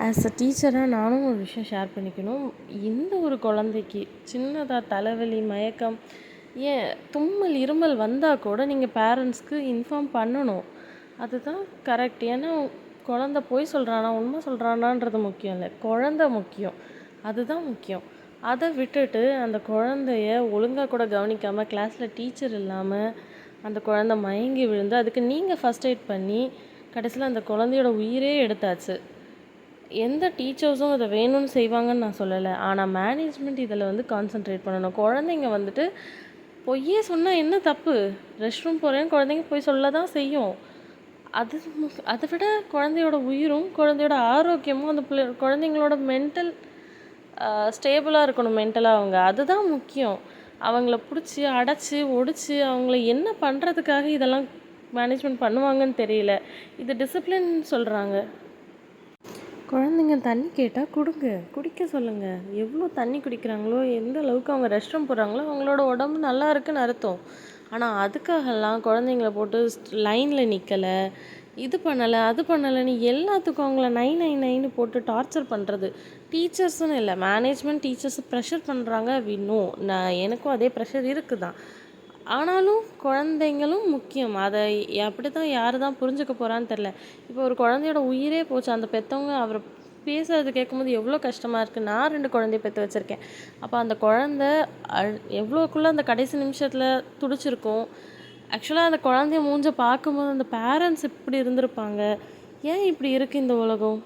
As a டீச்சராக நானும் ஒரு விஷயம் ஷேர் பண்ணிக்கணும். எந்த ஒரு குழந்தைக்கு சின்னதாக தலைவலி, மயக்கம், ஏன் தும்மல், இருமல் வந்தால் கூட நீங்கள் பேரண்ட்ஸ்க்கு இன்ஃபார்ம் பண்ணணும். அதுதான் கரெக்ட். ஏன்னா குழந்த பொய் சொல்கிறானா உண்மை சொல்கிறானான்றது முக்கியம் இல்லை, குழந்த முக்கியம். அதுதான் முக்கியம். அதை விட்டுட்டு அந்த குழந்தைய ஒழுங்காக கூட கவனிக்காமல், கிளாஸில் டீச்சர் இல்லாமல் அந்த குழந்தை மயங்கி விழுந்து அதுக்கு நீங்கள் ஃபஸ்ட் எய்ட் பண்ணி கடைசியில் அந்த குழந்தையோட உயிரே எடுத்தாச்சு. எந்த டீச்சர்ஸும் இதை வேணும்னு செய்வாங்கன்னு நான் சொல்லலை. ஆனால் மேனேஜ்மெண்ட் இதில் கான்சென்ட்ரேட் பண்ணணும். குழந்தைங்க பொய்யே சொன்னால் என்ன தப்பு? ரெஸ்ட் ரூம் போகிறேன்னு குழந்தைங்க போய் சொல்ல தான் செய்யும். அதை விட குழந்தையோட உயிரும் குழந்தையோட ஆரோக்கியமும் அந்த குழந்தைங்களோட மென்டல் ஸ்டேபிளாக இருக்கணும். மென்டலாக அதுதான் முக்கியம். அவங்கள பிடிச்சி அடைச்சி ஒடிச்சு அவங்கள என்ன பண்ணுறதுக்காக இதெல்லாம் மேனேஜ்மெண்ட் பண்ணுவாங்கன்னு தெரியல. இது டிசிப்ளின் சொல்கிறாங்க. குழந்தைங்க தண்ணி கேட்டால் கொடுங்க, குடிக்க சொல்லுங்கள். எவ்வளோ தண்ணி குடிக்கிறாங்களோ, எந்த அளவுக்கு அவங்க ரெஸ்ட் ரூம் போகிறாங்களோ அவங்களோட உடம்பு நல்லா இருக்குன்னு அர்த்தம். ஆனால் அதுக்காகலாம் குழந்தைங்கள போட்டு லைனில் நிற்கலை, இது பண்ணலை, அது பண்ணலைன்னு எல்லாத்துக்கும் அவங்கள நைன்னு போட்டு டார்ச்சர் பண்ணுறது. டீச்சர்ஸ்னு இல்லை, மேனேஜ்மெண்ட் டீச்சர்ஸ் ப்ரெஷர் பண்ணுறாங்க. எனக்கும் அதே ப்ரெஷர் இருக்குது தான். ஆனாலும் குழந்தைங்களும் முக்கியம். அதை அப்படி தான் யார் தான் புரிஞ்சுக்க போகிறான்னு தெரில. இப்போ ஒரு குழந்தையோட உயிரே போச்சு. அந்த பெற்றவங்க அவர் பேசுறது கேட்கும்போது எவ்வளோ கஷ்டமாக இருக்குது. நான் 2 குழந்தைய பெற்று வச்சுருக்கேன். அப்போ அந்த குழந்த எவ்வளோக்குள்ளே அந்த கடைசி நிமிஷத்தில் துடிச்சிருக்கும். ஆக்சுவலாக அந்த குழந்தைய மூஞ்ச பார்க்கும்போது அந்த பேரண்ட்ஸ் இப்படி இருந்திருப்பாங்க. ஏன் இப்படி இருக்குது இந்த உலகம்?